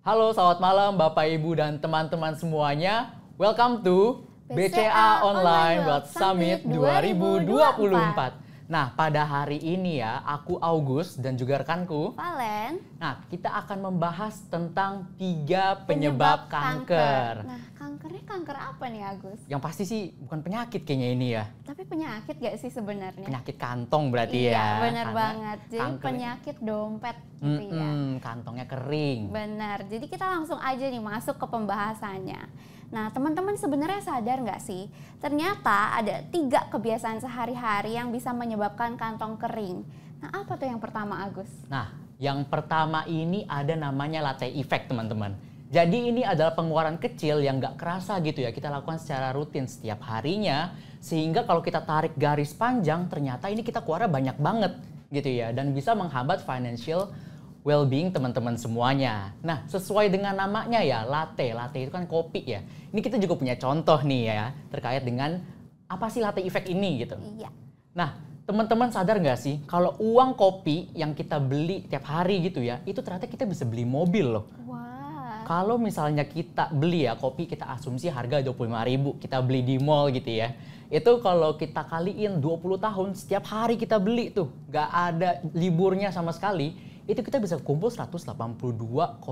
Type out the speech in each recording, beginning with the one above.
Halo, selamat malam Bapak Ibu dan teman-teman semuanya. Welcome to BCA Online World Summit 2024. Nah, pada hari ini ya, aku August dan juga rekanku Valen. Nah, kita akan membahas tentang 3 penyebab kanker. Nah, kankernya kanker apa nih, Agus? Yang pasti sih bukan penyakit kayaknya ini ya. Tapi penyakit gak sih sebenarnya? Penyakit kantong berarti iya, ya. Benar banget. Jadi kanker, penyakit dompet gitu ya. Kantongnya kering. Benar. Jadi kita langsung aja nih masuk ke pembahasannya. Nah, teman-teman sebenarnya sadar nggak sih? Ternyata ada 3 kebiasaan sehari-hari yang bisa menyebabkan kantong kering. Nah, apa tuh yang pertama, Agus? Nah, yang pertama ini ada namanya latte effect, teman-teman. Jadi ini adalah pengeluaran kecil yang nggak kerasa gitu ya, kita lakukan secara rutin setiap harinya. Sehingga kalau kita tarik garis panjang, ternyata ini kita keluarnya banyak banget gitu ya. Dan bisa menghambat financial well-being teman-teman semuanya. Nah, sesuai dengan namanya ya, latte. Latte itu kan kopi ya. Ini kita juga punya contoh nih ya, terkait dengan apa sih latte effect ini gitu. Iya. Nah, teman-teman sadar nggak sih kalau uang kopi yang kita beli tiap hari gitu ya, itu ternyata kita bisa beli mobil loh. Wah. Kalau misalnya kita beli ya kopi, kita asumsi harga 25.000, kita beli di mall gitu ya. Itu kalau kita kaliin 20 tahun, setiap hari kita beli tuh, nggak ada liburnya sama sekali, itu kita bisa kumpul 182,5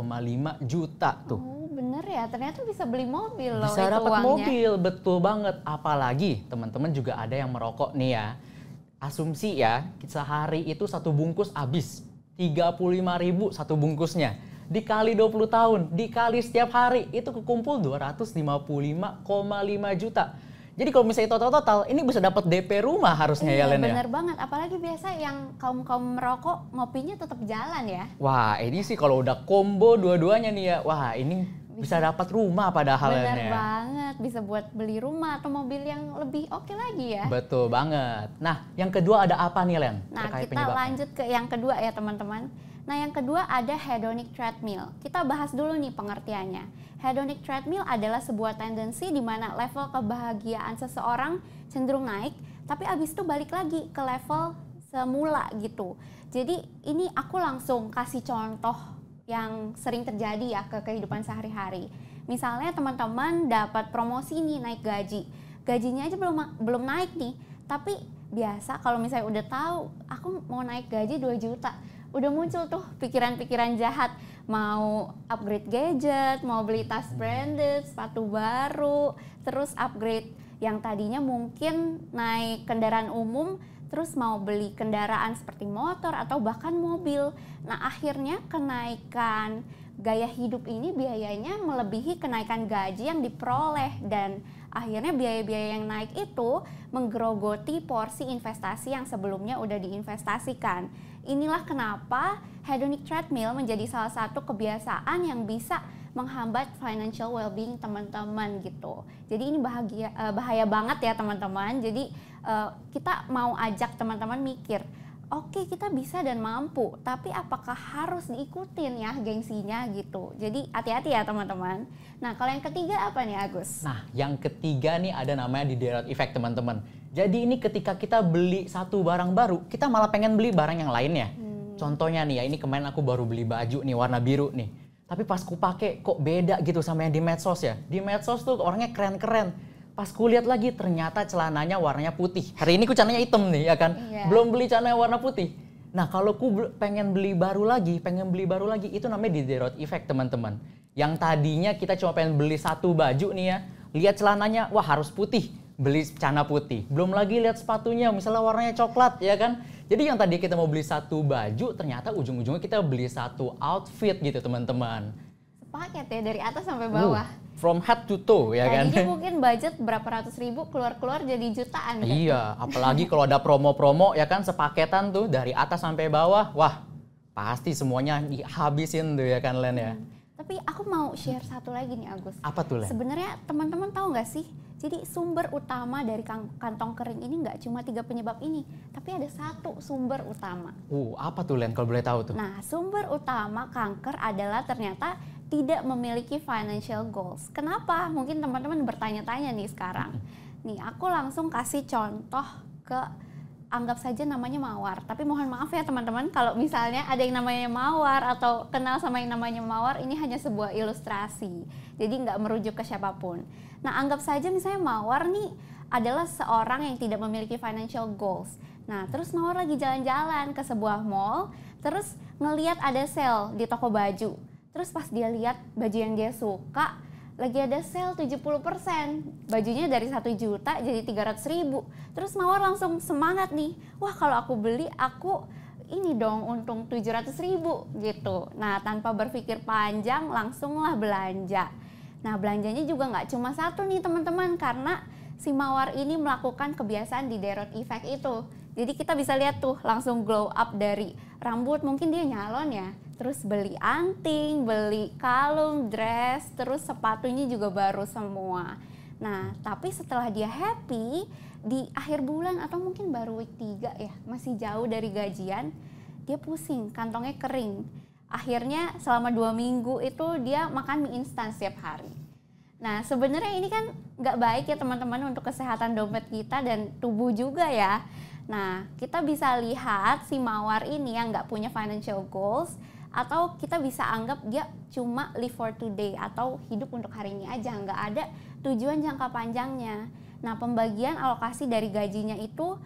juta tuh. Oh, bener ya, ternyata bisa beli mobil loh. Bisa dapat uangnya. mobil, betul banget. Apalagi teman-teman juga ada yang merokok nih ya. Asumsi ya, sehari itu 1 bungkus habis 35.000 1 bungkusnya. Dikali 20 tahun, dikali setiap hari, itu kekumpul 255,5 juta. Jadi kalau misalnya total ini bisa dapat DP rumah harusnya ya Len ya. Bener banget, apalagi biasa yang kaum merokok ngopinya tetap jalan ya. Wah ini sih kalau udah combo dua-duanya nih ya, wah ini bisa dapat rumah padahal ya. Bener banget, bisa buat beli rumah atau mobil yang lebih oke lagi ya. Betul banget. Nah yang kedua ada apa nih Len? Nah kita lanjut ke yang kedua ya teman-teman. Nah yang kedua ada hedonic treadmill. Kita bahas dulu nih pengertiannya. Hedonic treadmill adalah sebuah tendensi di mana level kebahagiaan seseorang cenderung naik, tapi abis itu balik lagi ke level semula gitu. Jadi ini aku langsung kasih contoh yang sering terjadi ya ke kehidupan sehari-hari. Misalnya teman-teman dapat promosi nih, naik gaji. Gajinya aja belum naik nih, tapi biasa kalau misalnya udah tahu aku mau naik gaji 2 juta, udah muncul tuh pikiran-pikiran jahat, mau upgrade gadget, mau beli tas branded, sepatu baru, terus upgrade yang tadinya mungkin naik kendaraan umum, terus mau beli kendaraan seperti motor atau bahkan mobil. Nah akhirnya kenaikan gaya hidup ini biayanya melebihi kenaikan gaji yang diperoleh, dan akhirnya biaya-biaya yang naik itu menggerogoti porsi investasi yang sebelumnya udah diinvestasikan. Inilah kenapa hedonic treadmill menjadi salah satu kebiasaan yang bisa menghambat financial well-being teman-teman gitu. Jadi ini bahaya banget ya teman-teman. Jadi kita mau ajak teman-teman mikir, oke, kita bisa dan mampu, tapi apakah harus diikutin ya gengsinya gitu. Jadi hati-hati ya teman-teman. Nah kalau yang ketiga apa nih Agus? Nah yang ketiga nih ada namanya Diderot effect teman-teman. Jadi ini ketika kita beli satu barang baru, kita malah pengen beli barang yang lainnya. Contohnya nih ya, ini kemarin aku baru beli baju nih warna biru nih. Tapi pas ku pakai kok beda gitu sama yang di medsos ya. Di medsos tuh orangnya keren-keren. Pas ku lihat lagi ternyata celananya warnanya putih. Hari ini ku celananya hitam nih ya kan. Iya. Belum beli celana warna putih. Nah kalau ku pengen beli baru lagi, itu namanya Diderot effect teman-teman. Yang tadinya kita cuma pengen beli satu baju nih ya, lihat celananya wah harus putih, beli celana putih. Belum lagi lihat sepatunya misalnya warnanya coklat ya kan. Jadi yang tadi kita mau beli satu baju, ternyata ujung-ujungnya kita beli satu outfit gitu teman-teman. Sepaket ya dari atas sampai bawah. From head to toe ya kan. Tadinya mungkin budget berapa ratus ribu, keluar-keluar jadi jutaan. Kan? Iya, apalagi kalau ada promo-promo ya kan, sepaketan tuh dari atas sampai bawah. Wah, pasti semuanya dihabisin tuh ya kan Len ya. Tapi aku mau share satu lagi nih Agus. Apa tuh Len? Sebenarnya teman-teman tahu nggak sih? Jadi sumber utama dari kantong kering ini nggak cuma 3 penyebab ini, tapi ada satu sumber utama. Apa tuh Len kalau boleh tahu tuh? Nah, sumber utama kanker adalah ternyata tidak memiliki financial goals. Kenapa? Mungkin teman-teman bertanya-tanya nih sekarang. Nih, aku langsung kasih contoh ke anggap saja namanya mawar. Tapi mohon maaf ya teman-teman, kalau misalnya ada yang namanya mawar atau kenal sama yang namanya mawar, ini hanya sebuah ilustrasi. Jadi nggak merujuk ke siapapun. Nah, anggap saja misalnya mawar nih adalah seorang yang tidak memiliki financial goals. Nah, terus mawar lagi jalan-jalan ke sebuah mall, terus ngelihat ada sale di toko baju. Terus pas dia lihat baju yang dia suka, lagi ada sale 70%, bajunya dari 1 juta jadi 300.000. Terus mawar langsung semangat nih, wah kalau aku beli aku ini dong untung 700.000 gitu. Nah, tanpa berpikir panjang langsunglah belanja. Nah, belanjanya juga nggak cuma satu nih teman-teman, karena si mawar ini melakukan kebiasaan di Derot Effect itu. Jadi kita bisa lihat tuh langsung glow up dari rambut, mungkin dia nyalon ya, terus beli anting, beli kalung, dress, terus sepatunya juga baru semua. Nah, tapi setelah dia happy, di akhir bulan atau mungkin baru week 3 ya, masih jauh dari gajian, dia pusing, kantongnya kering. Akhirnya selama 2 minggu itu dia makan mie instan setiap hari. Nah, sebenarnya ini kan nggak baik ya teman-teman untuk kesehatan dompet kita dan tubuh juga ya. Nah, kita bisa lihat si mawar ini yang nggak punya financial goals, atau kita bisa anggap dia cuma live for today atau hidup untuk hari ini aja, nggak ada tujuan jangka panjangnya. Nah, pembagian alokasi dari gajinya itu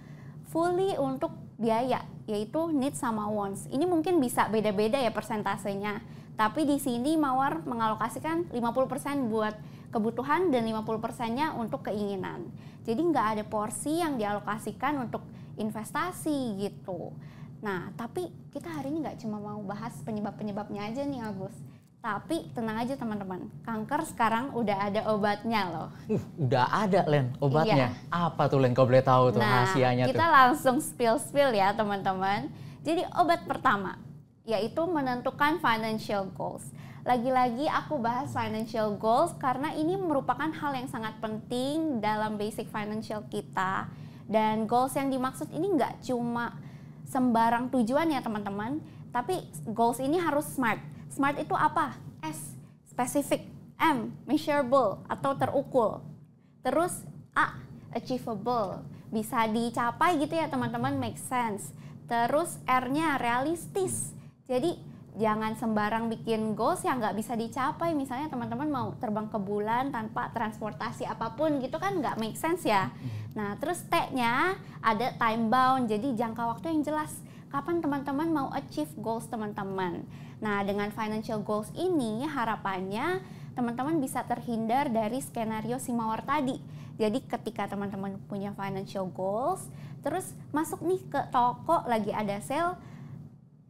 fully untuk biaya, yaitu needs sama wants. Ini mungkin bisa beda-beda ya persentasenya, tapi di sini mawar mengalokasikan 50% buat kebutuhan dan 50%-nya untuk keinginan. Jadi nggak ada porsi yang dialokasikan untuk investasi gitu. Nah, tapi kita hari ini nggak cuma mau bahas penyebab-penyebabnya aja nih Agus. Tapi tenang aja teman-teman, kanker sekarang udah ada obatnya loh. Udah ada Len obatnya. Iya. Apa tuh Len, kau boleh tahu tuh rahasianya tuh? Kita langsung spill ya teman-teman. Jadi obat pertama yaitu menentukan financial goals. Lagi-lagi aku bahas financial goals karena ini merupakan hal yang sangat penting dalam basic financial kita. Dan goals yang dimaksud ini nggak cuma sembarang tujuan ya teman-teman, tapi goals ini harus smart. Smart itu apa? S, specific. M, measurable atau terukur. Terus A, achievable. Bisa dicapai gitu ya teman-teman, make sense. Terus R-nya realistis. Jadi jangan sembarang bikin goals yang nggak bisa dicapai. Misalnya teman-teman mau terbang ke bulan tanpa transportasi apapun gitu kan nggak make sense ya. Nah, terus T-nya ada time bound, jadi jangka waktu yang jelas. Kapan teman-teman mau achieve goals teman-teman. Nah, dengan financial goals ini harapannya teman-teman bisa terhindar dari skenario si mawar tadi. Jadi ketika teman-teman punya financial goals, terus masuk nih ke toko lagi ada sale,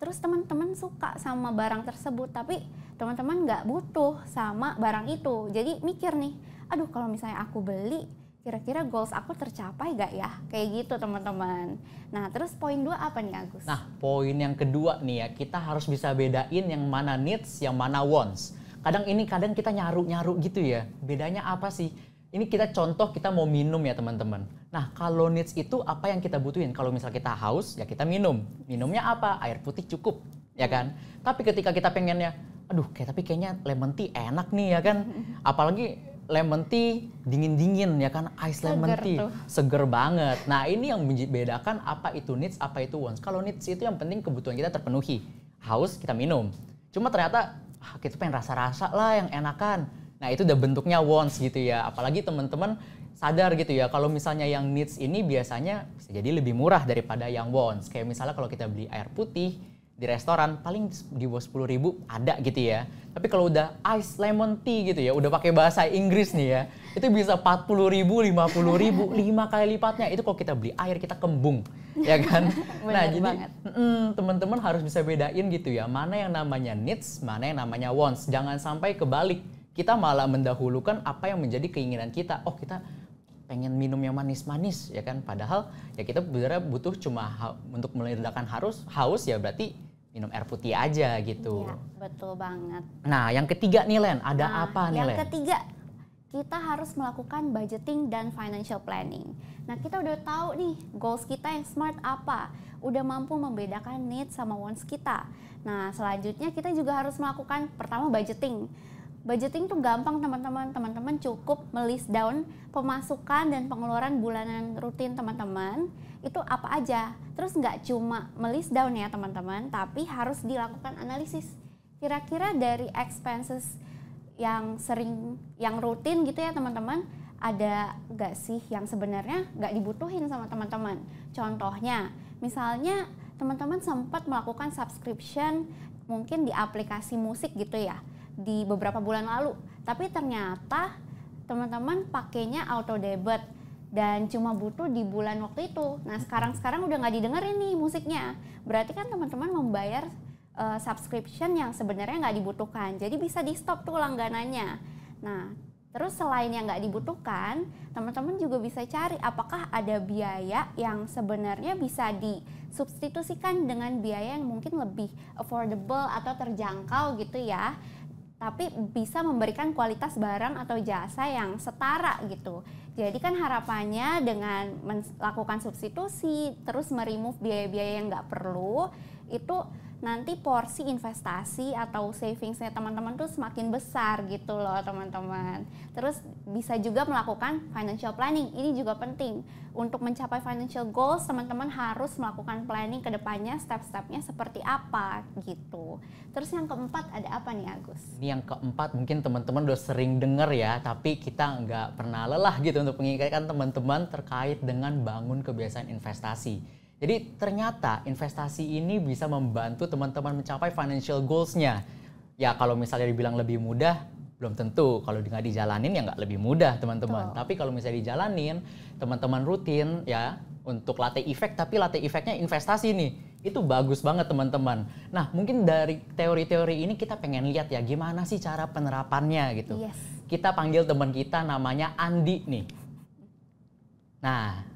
terus teman-teman suka sama barang tersebut, tapi teman-teman nggak butuh sama barang itu. Jadi mikir nih, aduh kalau misalnya aku beli, kira-kira goals aku tercapai gak ya? Kayak gitu teman-teman. Nah, terus poin 2 apa nih Agus? Nah, poin yang kedua nih ya, kita harus bisa bedain yang mana needs, yang mana wants. Kadang kita nyaru-nyaru gitu ya. Bedanya apa sih? Ini kita contoh, kita mau minum ya teman-teman. Nah, kalau needs itu apa yang kita butuhin? Kalau misal kita haus, ya kita minum. Minumnya apa? Air putih cukup, ya kan? Tapi ketika kita pengennya, aduh, tapi kayaknya lemon tea enak nih ya kan? Apalagi lemon tea dingin-dingin ya kan? Ice lemon tea, seger banget. Nah, ini yang membedakan apa itu needs, apa itu wants. Kalau needs itu yang penting kebutuhan kita terpenuhi. Haus, kita minum. Cuma ternyata, kita pengen rasa-rasa lah yang enakan. Nah, itu udah bentuknya wants gitu ya. Apalagi teman-teman sadar gitu ya, kalau misalnya yang needs ini biasanya bisa jadi lebih murah daripada yang wants. Kayak misalnya kalau kita beli air putih di restoran paling di bawah 10.000 ada gitu ya. Tapi kalau udah ice lemon tea gitu ya, udah pakai bahasa Inggris nih ya, itu bisa 40.000, 50.000, 5 kali lipatnya. Itu kalau kita beli air kita kembung, ya kan? Nah, jadi teman-teman harus bisa bedain gitu ya, mana yang namanya needs, mana yang namanya wants. Jangan sampai kebalik. Kita malah mendahulukan apa yang menjadi keinginan kita. Oh, kita pengen minum yang manis-manis ya kan, padahal ya kita sebenarnya butuh cuma untuk meredakan haus ya berarti minum air putih aja gitu. Iya, betul banget. Nah, yang ketiga nih Len, ada apa nih Len? Yang ketiga, kita harus melakukan budgeting dan financial planning. Nah, kita udah tahu nih goals kita yang smart apa, udah mampu membedakan needs sama wants kita. Nah, selanjutnya kita juga harus melakukan pertama budgeting. Budgeting tuh gampang teman-teman. Teman-teman cukup melist down pemasukan dan pengeluaran bulanan rutin teman-teman itu apa aja. Terus nggak cuma melist down ya teman-teman, tapi harus dilakukan analisis. Kira-kira dari expenses yang rutin gitu ya teman-teman, ada nggak sih yang sebenarnya nggak dibutuhin sama teman-teman. Contohnya, misalnya teman-teman sempat melakukan subscription mungkin di aplikasi musik gitu ya, di beberapa bulan lalu. Tapi ternyata teman-teman pakainya auto debit dan cuma butuh di bulan waktu itu. Nah sekarang udah nggak didengerin nih musiknya. Berarti kan teman-teman membayar subscription yang sebenarnya nggak dibutuhkan. Jadi bisa di stop tuh langganannya. Nah terus selain yang nggak dibutuhkan, teman-teman juga bisa cari apakah ada biaya yang sebenarnya bisa disubstitusikan dengan biaya yang mungkin lebih affordable atau terjangkau gitu ya. Tapi bisa memberikan kualitas barang atau jasa yang setara gitu. Jadi kan harapannya dengan melakukan substitusi, terus meremove biaya-biaya yang nggak perlu, itu nanti porsi investasi atau savingsnya teman-teman tuh semakin besar gitu loh teman-teman. Terus bisa juga melakukan financial planning, ini juga penting. Untuk mencapai financial goals, teman-teman harus melakukan planning ke depannya, step-stepnya seperti apa gitu. Terus yang keempat ada apa nih Agus? Ini yang keempat mungkin teman-teman udah sering dengar ya, tapi kita nggak pernah lelah gitu untuk mengingatkan teman-teman terkait dengan bangun kebiasaan investasi. Jadi ternyata investasi ini bisa membantu teman-teman mencapai financial goals-nya. Ya kalau misalnya dibilang lebih mudah, belum tentu. Kalau nggak dijalanin ya nggak lebih mudah teman-teman. Tapi kalau misalnya dijalanin, teman-teman rutin ya untuk latte effect, tapi latte effect-nya investasi nih. Itu bagus banget teman-teman. Nah mungkin dari teori-teori ini kita pengen lihat ya gimana sih cara penerapannya gitu. Yes. Kita panggil teman kita namanya Andi nih. Nah,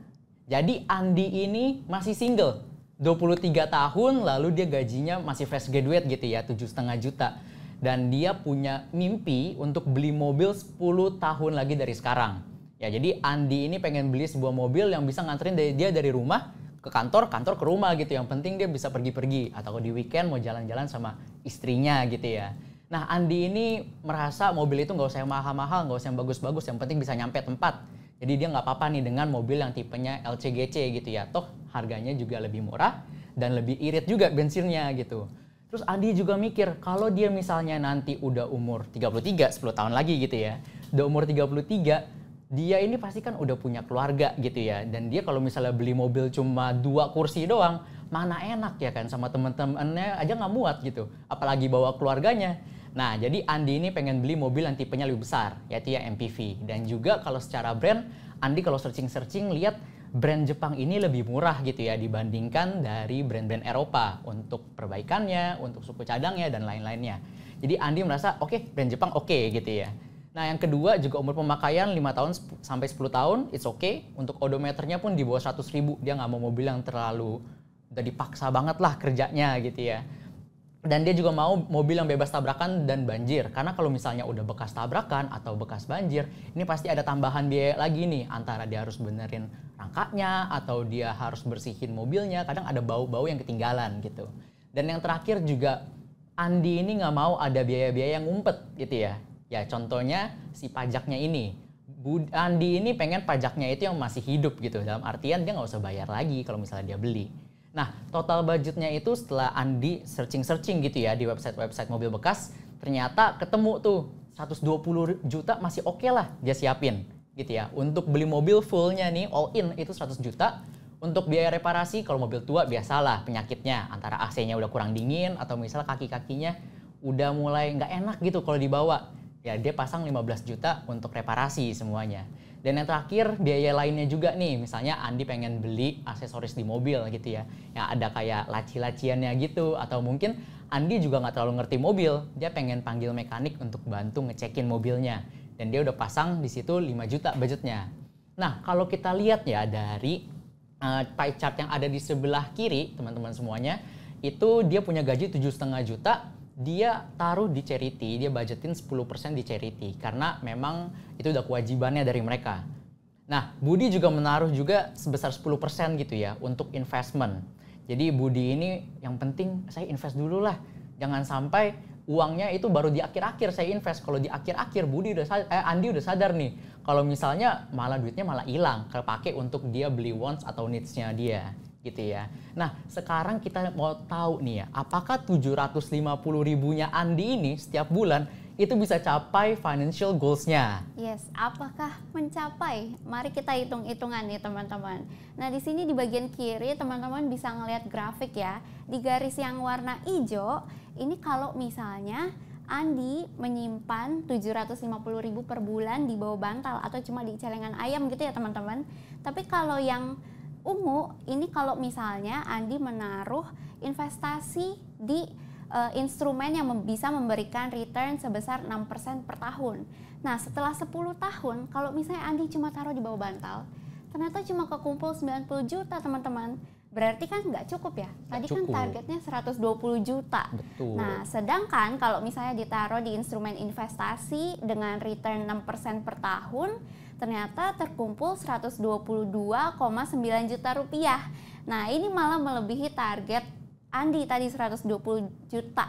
jadi Andi ini masih single, 23 tahun, lalu dia gajinya masih fresh graduate gitu ya, 7,5 juta. Dan dia punya mimpi untuk beli mobil 10 tahun lagi dari sekarang. Ya, jadi Andi ini pengen beli sebuah mobil yang bisa nganterin dia dari rumah ke kantor, kantor ke rumah gitu. Yang penting dia bisa pergi-pergi atau di weekend mau jalan-jalan sama istrinya gitu ya. Nah, Andi ini merasa mobil itu nggak usah yang mahal-mahal, nggak usah yang bagus-bagus, yang penting bisa nyampe tempat. Jadi dia nggak apa-apa nih dengan mobil yang tipenya LCGC gitu ya. Toh harganya juga lebih murah dan lebih irit juga bensinnya gitu. Terus Andi juga mikir kalau dia misalnya nanti udah umur 33, 10 tahun lagi gitu ya. Udah umur 33, dia ini pasti kan udah punya keluarga gitu ya. Dan dia kalau misalnya beli mobil cuma 2 kursi doang, mana enak ya kan, sama temen-temennya aja nggak muat gitu. Apalagi bawa keluarganya. Nah, jadi Andi ini pengen beli mobil yang tipenya lebih besar, yaitu ya MPV. Dan juga kalau secara brand, Andi kalau searching-searching lihat brand Jepang ini lebih murah gitu ya dibandingkan dari brand-brand Eropa untuk perbaikannya, untuk suku cadangnya, dan lain-lainnya. Jadi Andi merasa, oke, brand Jepang oke gitu ya. Nah, yang kedua juga umur pemakaian 5 tahun sampai 10 tahun, it's okay. Untuk odometernya pun di bawah 100.000, dia nggak mau mobil yang terlalu udah dipaksa banget lah kerjanya gitu ya. Dan dia juga mau mobil yang bebas tabrakan dan banjir. Karena kalau misalnya udah bekas tabrakan atau bekas banjir, ini pasti ada tambahan biaya lagi nih. Antara dia harus benerin rangkanya atau dia harus bersihin mobilnya. Kadang ada bau-bau yang ketinggalan gitu. Dan yang terakhir juga, Andi ini nggak mau ada biaya-biaya yang ngumpet gitu ya. Ya contohnya si pajaknya ini. Andi ini pengen pajaknya itu yang masih hidup gitu. Dalam artian dia nggak usah bayar lagi kalau misalnya dia beli. Nah, total budgetnya itu setelah Andi searching-searching gitu ya di website-website mobil bekas, ternyata ketemu tuh 120 juta masih oke lah dia siapin gitu ya. Untuk beli mobil fullnya nih, all in itu 100 juta. Untuk biaya reparasi, kalau mobil tua biasalah penyakitnya, antara AC-nya udah kurang dingin atau misalnya kaki-kakinya udah mulai nggak enak gitu kalau dibawa. Ya dia pasang 15 juta untuk reparasi semuanya. Dan yang terakhir biaya lainnya juga nih, misalnya Andi pengen beli aksesoris di mobil gitu ya, yang ada kayak laci-laciannya gitu, atau mungkin Andi juga nggak terlalu ngerti mobil, dia pengen panggil mekanik untuk bantu ngecekin mobilnya, dan dia udah pasang di situ 5 juta budgetnya. Nah kalau kita lihat ya dari pie chart yang ada di sebelah kiri teman-teman semuanya, itu dia punya gaji 7,5 juta. Dia taruh di charity, dia budgetin 10% di charity karena memang itu udah kewajibannya dari mereka. Nah, Budi juga menaruh juga sebesar 10% gitu ya untuk investment. Jadi Budi ini yang penting saya invest dulu lah. Jangan sampai uangnya itu baru di akhir-akhir saya invest. Kalau di akhir-akhir Andi udah sadar nih, kalau misalnya malah duitnya malah hilang, kepake untuk dia beli wants atau needs-nya dia, gitu ya. Nah, sekarang kita mau tahu nih ya, apakah 750 ribunya Andi ini setiap bulan itu bisa capai financial goals-nya? Yes, apakah mencapai? Mari kita hitung-hitungan nih teman-teman. Nah, di sini di bagian kiri teman-teman bisa ngelihat grafik ya. Di garis yang warna hijau, ini kalau misalnya Andi menyimpan 750 ribu per bulan di bawah bantal atau cuma di celengan ayam gitu ya teman-teman. Tapi kalau yang ungu, ini kalau misalnya Andi menaruh investasi di instrumen yang bisa memberikan return sebesar 6% per tahun. Nah, setelah 10 tahun, kalau misalnya Andi cuma taruh di bawah bantal, ternyata cuma kekumpul 90 juta teman-teman. Berarti kan nggak cukup ya? Tadi kan targetnya 120 juta. Betul. Nah, sedangkan kalau misalnya ditaruh di instrumen investasi dengan return 6% per tahun, ternyata terkumpul 122,9 juta rupiah. Nah, ini malah melebihi target Andi tadi 120 juta.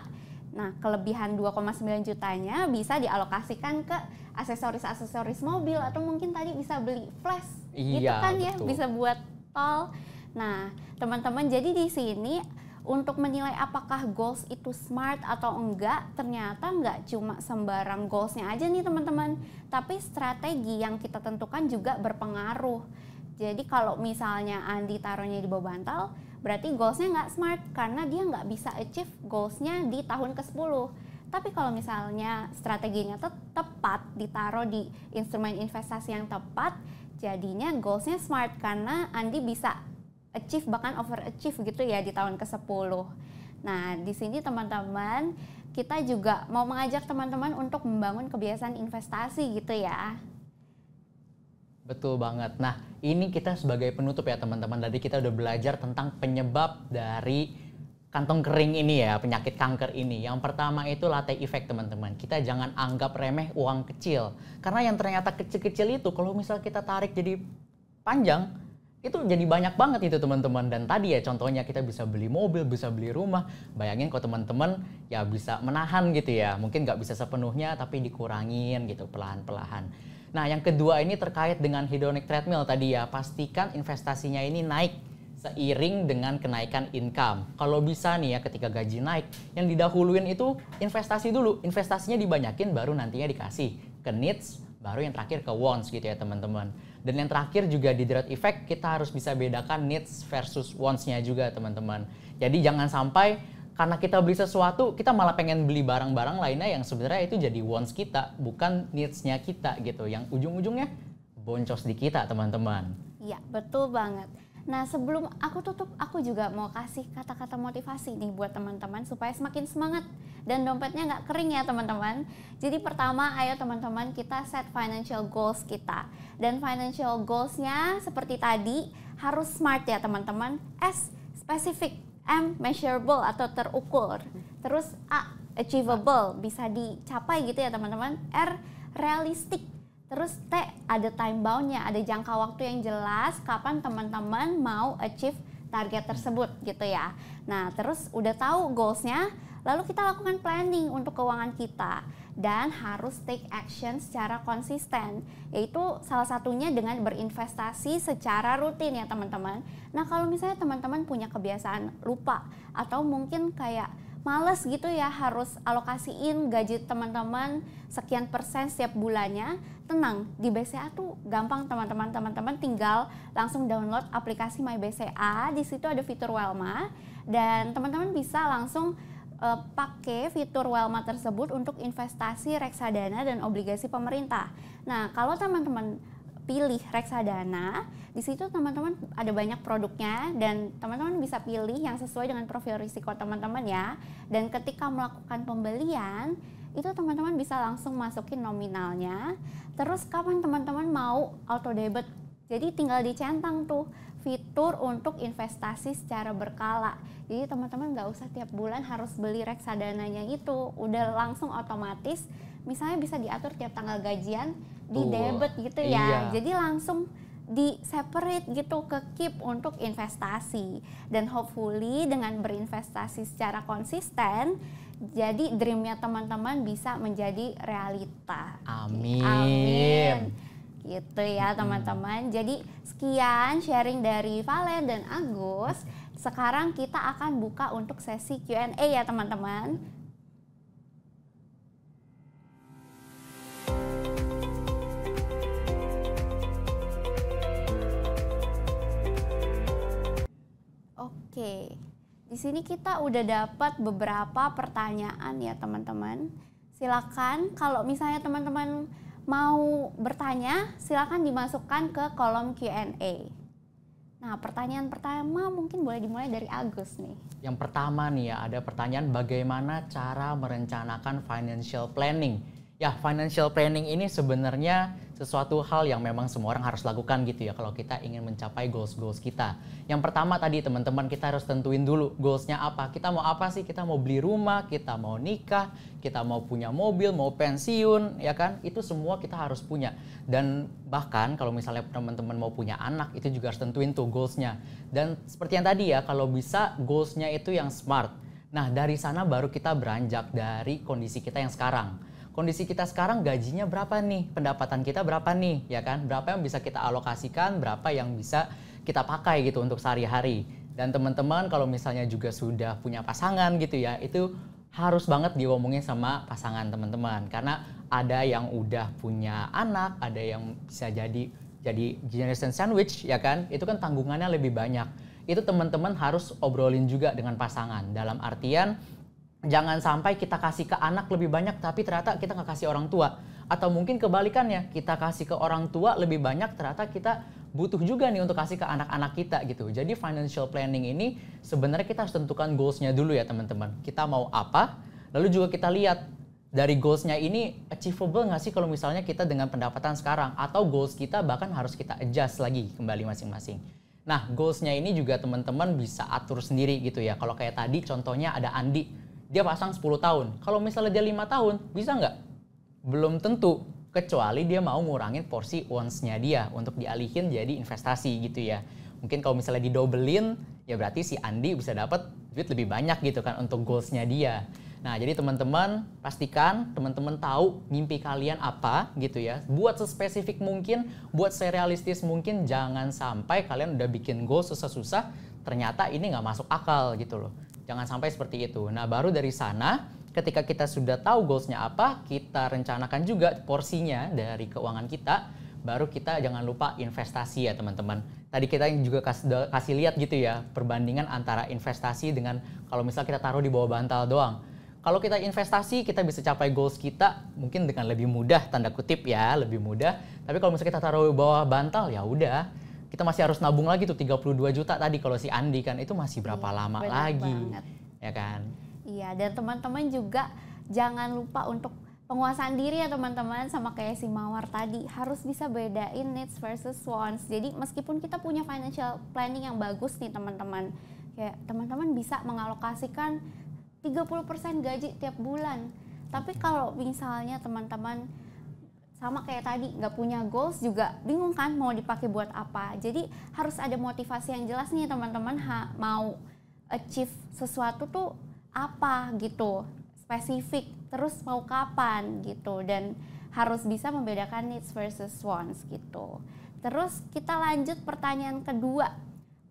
Nah, kelebihan 2,9 jutanya bisa dialokasikan ke aksesoris-aksesoris mobil atau mungkin tadi bisa beli flash. Gitu kan ya, bisa buat tol. Nah, teman-teman, jadi di sini untuk menilai apakah goals itu smart atau enggak, ternyata enggak cuma sembarang goalsnya aja nih teman-teman, tapi strategi yang kita tentukan juga berpengaruh. Jadi kalau misalnya Andi taruhnya di bawah bantal, berarti goalsnya nggak smart karena dia nggak bisa achieve goalsnya di tahun ke-10. Tapi kalau misalnya strateginya tepat, ditaruh di instrumen investasi yang tepat, jadinya goalsnya smart karena Andi bisa achieve bahkan overachieve gitu ya di tahun ke-10. Nah, di sini teman-teman, kita juga mau mengajak teman-teman untuk membangun kebiasaan investasi gitu ya. Betul banget. Nah, ini kita sebagai penutup ya teman-teman. Tadi kita udah belajar tentang penyebab dari kantong kering ini ya, penyakit kanker ini. Yang pertama itu latte effect teman-teman. Kita jangan anggap remeh uang kecil. Karena yang ternyata kecil-kecil itu kalau misal kita tarik jadi panjang, itu jadi banyak banget itu teman-teman. Dan tadi ya contohnya kita bisa beli mobil, bisa beli rumah. Bayangin kalau teman-teman ya bisa menahan gitu ya. Mungkin nggak bisa sepenuhnya tapi dikurangin gitu perlahan-perlahan. Nah, yang kedua ini terkait dengan hedonic treadmill tadi ya. Pastikan investasinya ini naik seiring dengan kenaikan income. Kalau bisa nih ya ketika gaji naik, yang didahuluin itu investasi dulu. Investasinya dibanyakin baru nantinya dikasih ke needs, baru yang terakhir ke wants gitu ya teman-teman. Dan yang terakhir juga di Dread Effect kita harus bisa bedakan needs versus wants-nya juga teman-teman. Jadi jangan sampai karena kita beli sesuatu, kita malah pengen beli barang-barang lainnya yang sebenarnya itu jadi wants kita, bukan needs-nya kita gitu. Yang ujung-ujungnya boncos di kita, teman-teman. Iya, betul banget. Nah, sebelum aku tutup, aku juga mau kasih kata-kata motivasi nih buat teman-teman supaya semakin semangat dan dompetnya nggak kering ya teman-teman. Jadi pertama, ayo teman-teman kita set financial goals kita. Dan financial goals-nya seperti tadi harus smart ya teman-teman. S, specific. M, measurable atau terukur. Terus A, achievable, bisa dicapai gitu ya teman-teman. R, realistic. Terus T, ada time bound-nya, ada jangka waktu yang jelas kapan teman-teman mau achieve target tersebut gitu ya. Nah, terus udah tahu goals-nya, lalu kita lakukan planning untuk keuangan kita. Dan harus take action secara konsisten, yaitu salah satunya dengan berinvestasi secara rutin ya teman-teman. Nah, kalau misalnya teman-teman punya kebiasaan lupa atau mungkin kayak males gitu ya harus alokasiin gaji teman-teman sekian persen setiap bulannya, tenang, di BCA tuh gampang teman-teman tinggal langsung download aplikasi My BCA. Di situ ada fitur Welma dan teman-teman bisa langsung pakai fitur Welma tersebut untuk investasi reksadana dan obligasi pemerintah. Nah, kalau teman-teman pilih reksadana, di situ teman-teman ada banyak produknya dan teman-teman bisa pilih yang sesuai dengan profil risiko teman-teman ya. Dan ketika melakukan pembelian, itu teman-teman bisa langsung masukin nominalnya. Terus kapan teman-teman mau auto debit, jadi tinggal dicentang tuh fitur untuk investasi secara berkala. Jadi teman-teman nggak usah tiap bulan harus beli reksadananya itu, udah langsung otomatis. Misalnya bisa diatur tiap tanggal gajian di debit gitu ya. Iya. Jadi langsung di separate gitu ke keep untuk investasi. Dan hopefully dengan berinvestasi secara konsisten, jadi dreamnya teman-teman bisa menjadi realita. Amin. Amin. Gitu ya teman-teman. Jadi sekian sharing dari Valen dan Agus. Sekarang kita akan buka untuk sesi Q&A ya teman-teman. Oke, di sini kita udah dapat beberapa pertanyaan ya teman-teman. Silakan kalau misalnya teman-teman mau bertanya, silakan dimasukkan ke kolom Q&A. Nah, pertanyaan pertama mungkin boleh dimulai dari Agus nih. Yang pertama nih ya, ada pertanyaan bagaimana cara merencanakan financial planning. Ya, financial planning ini sebenarnya sesuatu hal yang memang semua orang harus lakukan gitu ya kalau kita ingin mencapai goals kita. Yang pertama tadi teman-teman, kita harus tentuin dulu goalsnya apa. Kita mau apa sih? Kita mau beli rumah, kita mau nikah, kita mau punya mobil, mau pensiun, ya kan? Itu semua kita harus punya. Dan bahkan kalau misalnya teman-teman mau punya anak, itu juga harus tentuin tuh goalsnya. Dan seperti yang tadi ya, kalau bisa goalsnya itu yang smart. Nah, dari sana baru kita beranjak dari kondisi kita yang sekarang. Kondisi kita sekarang gajinya berapa nih, pendapatan kita berapa nih, ya kan? Berapa yang bisa kita alokasikan, berapa yang bisa kita pakai gitu untuk sehari-hari. Dan teman-teman kalau misalnya juga sudah punya pasangan gitu ya, itu harus banget diomongin sama pasangan teman-teman. Karena ada yang udah punya anak, ada yang bisa jadi generation sandwich, ya kan? Itu kan tanggungannya lebih banyak. Itu teman-teman harus obrolin juga dengan pasangan. Dalam artian, jangan sampai kita kasih ke anak lebih banyak tapi ternyata kita nggak kasih orang tua. Atau mungkin kebalikannya, kita kasih ke orang tua lebih banyak ternyata kita butuh juga nih untuk kasih ke anak-anak kita gitu. Jadi financial planning ini sebenarnya kita harus tentukan goalsnya dulu ya teman-teman. Kita mau apa, lalu juga kita lihat dari goalsnya ini achievable nggak sih kalau misalnya kita dengan pendapatan sekarang. Atau goals kita bahkan harus kita adjust lagi kembali masing-masing. Nah goalsnya ini juga teman-teman bisa atur sendiri gitu ya. Kalau kayak tadi contohnya ada Andi. Dia pasang 10 tahun. Kalau misalnya dia 5 tahun, bisa nggak? Belum tentu. Kecuali dia mau ngurangin porsi wants-nya dia untuk dialihin jadi investasi gitu ya. Mungkin kalau misalnya didobelin, ya berarti si Andi bisa dapat duit lebih banyak gitu kan untuk goals-nya dia. Nah, jadi teman-teman pastikan teman-teman tahu mimpi kalian apa gitu ya. Buat sespesifik mungkin, buat serealistis mungkin, jangan sampai kalian udah bikin goals susah-susah, ternyata ini nggak masuk akal gitu loh. Jangan sampai seperti itu. Nah, baru dari sana, ketika kita sudah tahu goals-nya apa, kita rencanakan juga porsinya dari keuangan kita, baru kita jangan lupa investasi ya teman-teman. Tadi kita juga kasih lihat gitu ya, perbandingan antara investasi dengan kalau misal kita taruh di bawah bantal doang. Kalau kita investasi, kita bisa capai goals kita mungkin dengan lebih mudah, tanda kutip ya, lebih mudah. Tapi kalau misalnya kita taruh di bawah bantal, ya udah. Kita masih harus nabung lagi tuh 32 juta tadi kalau si Andi kan, itu masih berapa lama lagi banget. Ya kan? Iya, dan teman-teman juga jangan lupa untuk penguasaan diri ya teman-teman, sama kayak si Mawar tadi, harus bisa bedain needs versus wants. Jadi meskipun kita punya financial planning yang bagus nih teman-teman, kayak teman-teman bisa mengalokasikan 30% gaji tiap bulan. Tapi kalau misalnya teman-teman sama kayak tadi, nggak punya goals juga bingung kan mau dipakai buat apa. Jadi harus ada motivasi yang jelas nih teman-teman, mau achieve sesuatu tuh apa gitu, spesifik, terus mau kapan gitu. Dan harus bisa membedakan needs versus wants gitu. Terus kita lanjut pertanyaan kedua.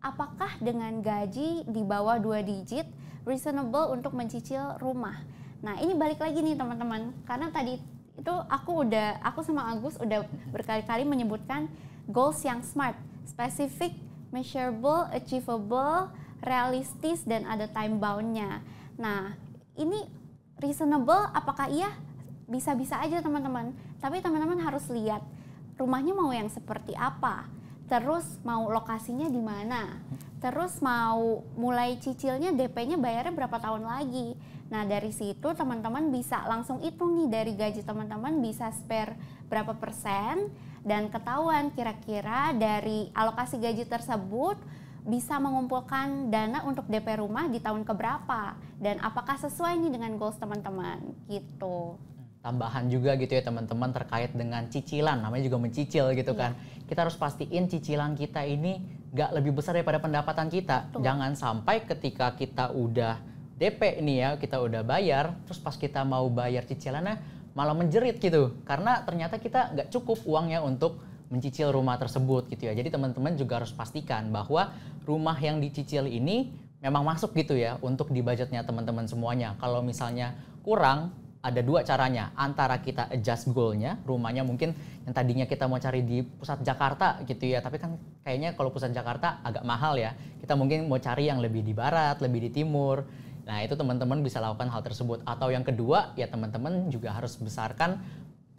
Apakah dengan gaji di bawah 2 digit reasonable untuk mencicil rumah? Nah ini balik lagi nih teman-teman, karena tadi itu aku sama Agus udah berkali-kali menyebutkan goals yang smart, specific, measurable, achievable, realistis, dan ada time bound-nya. Nah, ini reasonable apakah iya? Bisa-bisa aja teman-teman. Tapi teman-teman harus lihat rumahnya mau yang seperti apa. Terus mau lokasinya di mana. Terus mau mulai cicilnya, DP-nya bayarnya berapa tahun lagi. Nah dari situ teman-teman bisa langsung hitung nih, dari gaji teman-teman bisa spare berapa persen, dan ketahuan kira-kira dari alokasi gaji tersebut bisa mengumpulkan dana untuk DP rumah di tahun keberapa, dan apakah sesuai nih dengan goals teman-teman gitu. tambahan juga gitu ya teman-teman terkait dengan cicilan, namanya juga mencicil gitu kan. Kita harus pastiin cicilan kita ini nggak lebih besar daripada pendapatan kita. Betul. Jangan sampai ketika kita udah DP ini ya, kita udah bayar, terus pas kita mau bayar cicilannya malah menjerit gitu. Karena ternyata kita nggak cukup uangnya untuk mencicil rumah tersebut gitu ya. Jadi teman-teman juga harus pastikan bahwa rumah yang dicicil ini memang masuk gitu ya untuk di budgetnya teman-teman semuanya. Kalau misalnya kurang, ada dua caranya, antara kita adjust goal-nya, rumahnya mungkin yang tadinya kita mau cari di pusat Jakarta gitu ya, tapi kan kayaknya kalau pusat Jakarta agak mahal ya, kita mungkin mau cari yang lebih di barat, lebih di timur. Nah itu teman-teman bisa lakukan hal tersebut. Atau yang kedua ya teman-teman juga harus besarkan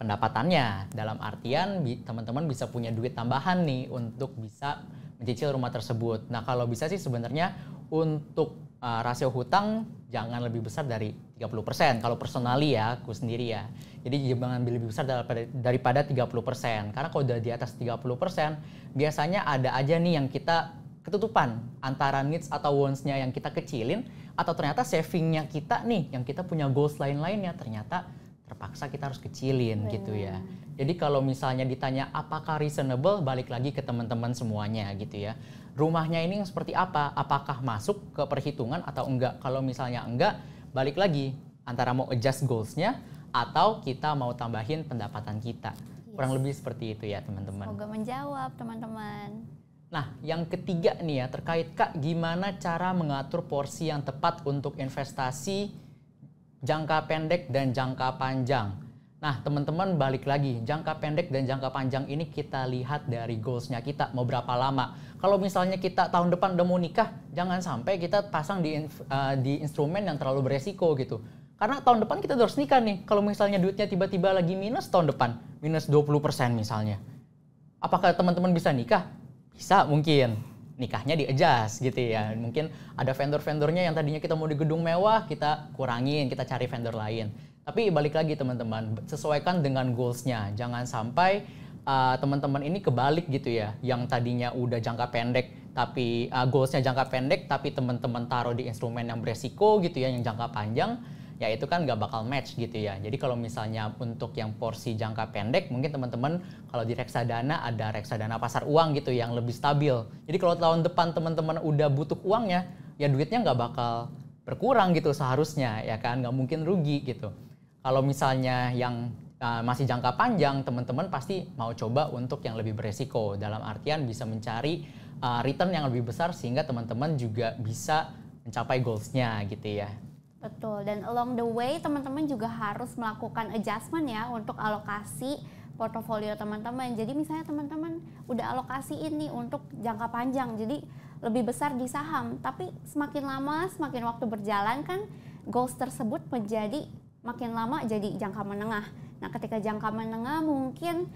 pendapatannya, dalam artian teman-teman bisa punya duit tambahan nih untuk bisa mencicil rumah tersebut. Nah kalau bisa sih sebenarnya untuk rasio hutang jangan lebih besar dari 30%. Kalau personally ya, aku sendiri ya. Jadi jangan lebih besar daripada 30%. Karena kalau udah di atas 30%, biasanya ada aja nih yang kita ketutupan antara needs atau wants-nya yang kita kecilin, atau ternyata saving-nya kita nih, yang kita punya goals lain-lainnya, ternyata terpaksa kita harus kecilin gitu ya. Jadi kalau misalnya ditanya apakah reasonable, balik lagi ke teman-teman semuanya gitu ya. Rumahnya ini seperti apa? Apakah masuk ke perhitungan atau enggak? Kalau misalnya enggak, balik lagi antara mau adjust goals-nya atau kita mau tambahin pendapatan kita. Kurang lebih seperti itu ya teman-teman. Semoga menjawab teman-teman. Nah yang ketiga nih ya terkait Kak, gimana cara mengatur porsi yang tepat untuk investasi jangka pendek dan jangka panjang. Nah teman-teman balik lagi, jangka pendek dan jangka panjang ini kita lihat dari goals-nya kita mau berapa lama. Kalau misalnya kita tahun depan udah mau nikah, jangan sampai kita pasang di instrumen yang terlalu beresiko gitu. Karena tahun depan kita harus nikah nih, kalau misalnya duitnya tiba-tiba lagi minus tahun depan, minus 20% misalnya. Apakah teman-teman bisa nikah? Bisa mungkin. Nikahnya di-adjust gitu ya. Mungkin ada vendor-vendornya yang tadinya kita mau di gedung mewah, kita kurangin, kita cari vendor lain. Tapi balik lagi teman-teman, sesuaikan dengan goals-nya. Jangan sampai teman-teman ini kebalik gitu ya. Yang tadinya udah jangka pendek, tapi goals-nya jangka pendek, tapi teman-teman taruh di instrumen yang beresiko gitu ya, yang jangka panjang, ya itu kan nggak bakal match gitu ya. Jadi kalau misalnya untuk yang porsi jangka pendek, mungkin teman-teman kalau di reksadana ada reksadana pasar uang gitu yang lebih stabil. Jadi kalau tahun depan teman-teman udah butuh uangnya, ya duitnya nggak bakal berkurang gitu seharusnya ya kan, nggak mungkin rugi gitu. Kalau misalnya yang masih jangka panjang, teman-teman pasti mau coba untuk yang lebih beresiko. Dalam artian bisa mencari return yang lebih besar sehingga teman-teman juga bisa mencapai goals-nya gitu ya. Betul, dan along the way teman-teman juga harus melakukan adjustment ya untuk alokasi portofolio teman-teman. Jadi misalnya teman-teman udah alokasi ini untuk jangka panjang, jadi lebih besar di saham. Tapi semakin lama, semakin waktu berjalan kan goals tersebut menjadi makin lama jadi jangka menengah. Nah ketika jangka menengah mungkin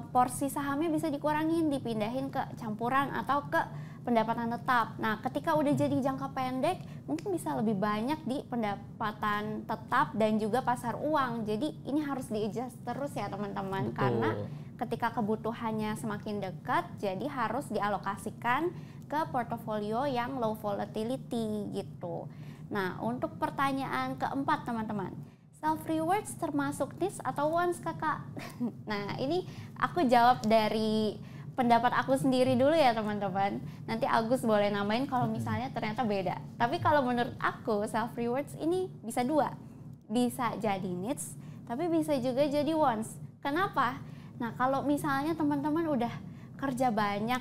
porsi sahamnya bisa dikurangin, dipindahin ke campuran atau ke pendapatan tetap. Nah, ketika udah jadi jangka pendek, mungkin bisa lebih banyak di pendapatan tetap dan juga pasar uang. Jadi ini harus di-adjust terus ya teman-teman. Karena ketika kebutuhannya semakin dekat, jadi harus dialokasikan ke portofolio yang low volatility gitu. Nah, untuk pertanyaan keempat teman-teman, self rewards termasuk needs atau wants kakak? Nah, ini aku jawab dari pendapat aku sendiri dulu ya teman-teman. Nanti Agus boleh nambahin kalau misalnya ternyata beda. Tapi kalau menurut aku self rewards ini bisa dua. Bisa jadi needs, tapi bisa juga jadi wants. Kenapa? Nah kalau misalnya teman-teman udah kerja banyak,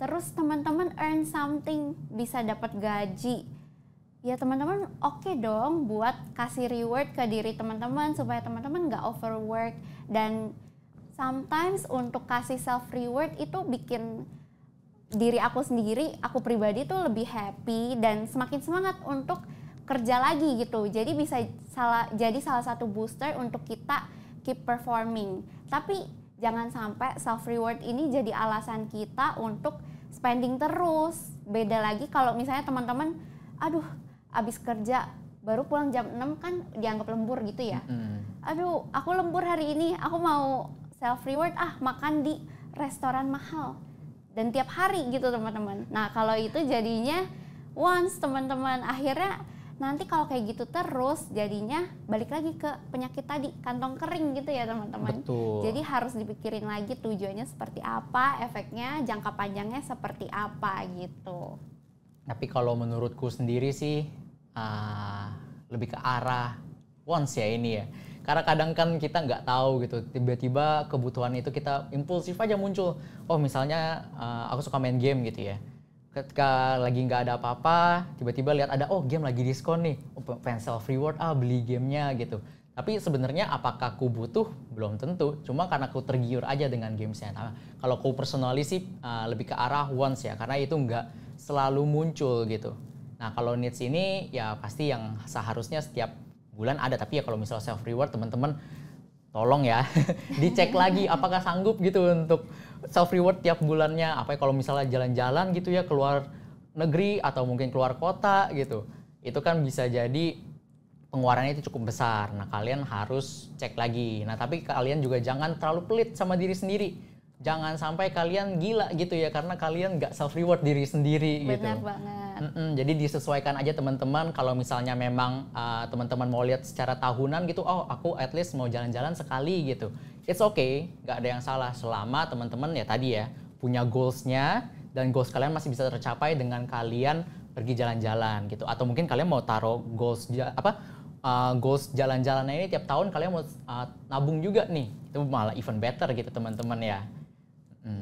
terus teman-teman earn something, bisa dapat gaji. Ya teman-teman oke dong buat kasih reward ke diri teman-teman supaya teman-teman gak overwork. Dan sometimes untuk kasih self reward itu bikin diri aku sendiri, aku pribadi tuh lebih happy dan semakin semangat untuk kerja lagi gitu. Jadi bisa jadi salah satu booster untuk kita keep performing. Tapi jangan sampai self reward ini jadi alasan kita untuk spending terus. Beda lagi kalau misalnya teman-teman, aduh abis kerja baru pulang jam 6 kan dianggap lembur gitu ya. Aduh aku lembur hari ini, aku mau self reward makan di restoran mahal dan tiap hari gitu teman-teman. Nah kalau itu jadinya once teman-teman, akhirnya Nanti kalau kayak gitu terus jadinya balik lagi ke penyakit tadi, kantong kering gitu ya teman-teman. Betul. Jadi harus dipikirin lagi tujuannya seperti apa, efeknya jangka panjangnya seperti apa gitu. Tapi kalau menurutku sendiri sih lebih ke arah wants ya ini ya. Karena kadang kan kita nggak tahu gitu, tiba-tiba kebutuhan itu kita impulsif aja muncul. Oh misalnya aku suka main game gitu ya. Ketika lagi nggak ada apa-apa, tiba-tiba lihat ada, oh game lagi diskon nih, pengen self reward, beli gamenya gitu. Tapi sebenarnya apakah aku butuh? Belum tentu, cuma karena aku tergiur aja dengan gamesnya. Nah, kalau aku personally sih lebih ke arah wants ya, karena itu nggak selalu muncul gitu. Nah kalau needs ini ya pasti yang seharusnya setiap bulan ada, tapi ya kalau misalnya self reward teman-teman tolong ya dicek lagi apakah sanggup gitu untuk self reward tiap bulannya. Apa kalau misalnya jalan-jalan gitu ya keluar negeri atau mungkin keluar kota gitu, itu kan bisa jadi pengeluarannya itu cukup besar. Nah kalian harus cek lagi. Nah tapi kalian juga jangan terlalu pelit sama diri sendiri. Jangan sampai kalian gila gitu ya karena kalian nggak self reward diri sendiri. Benar gitu. banget. Jadi disesuaikan aja teman-teman. Kalau misalnya memang teman-teman mau lihat secara tahunan gitu, oh aku at least mau jalan-jalan sekali gitu. It's okay, nggak ada yang salah selama teman-teman ya tadi ya punya goals-nya dan goals kalian masih bisa tercapai dengan kalian pergi jalan-jalan gitu. Atau mungkin kalian mau taruh goals goals jalan-jalannya ini tiap tahun kalian mau nabung juga nih. Itu malah even better gitu teman-teman ya.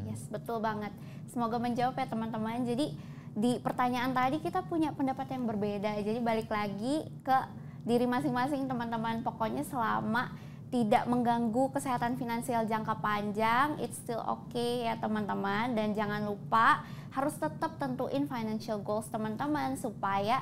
Yes, betul banget. Semoga menjawab ya teman-teman. Jadi di pertanyaan tadi kita punya pendapat yang berbeda. Jadi balik lagi ke diri masing-masing teman-teman. Pokoknya selama tidak mengganggu kesehatan finansial jangka panjang, it's still okay ya teman-teman. Dan jangan lupa harus tetap tentuin financial goals teman-teman supaya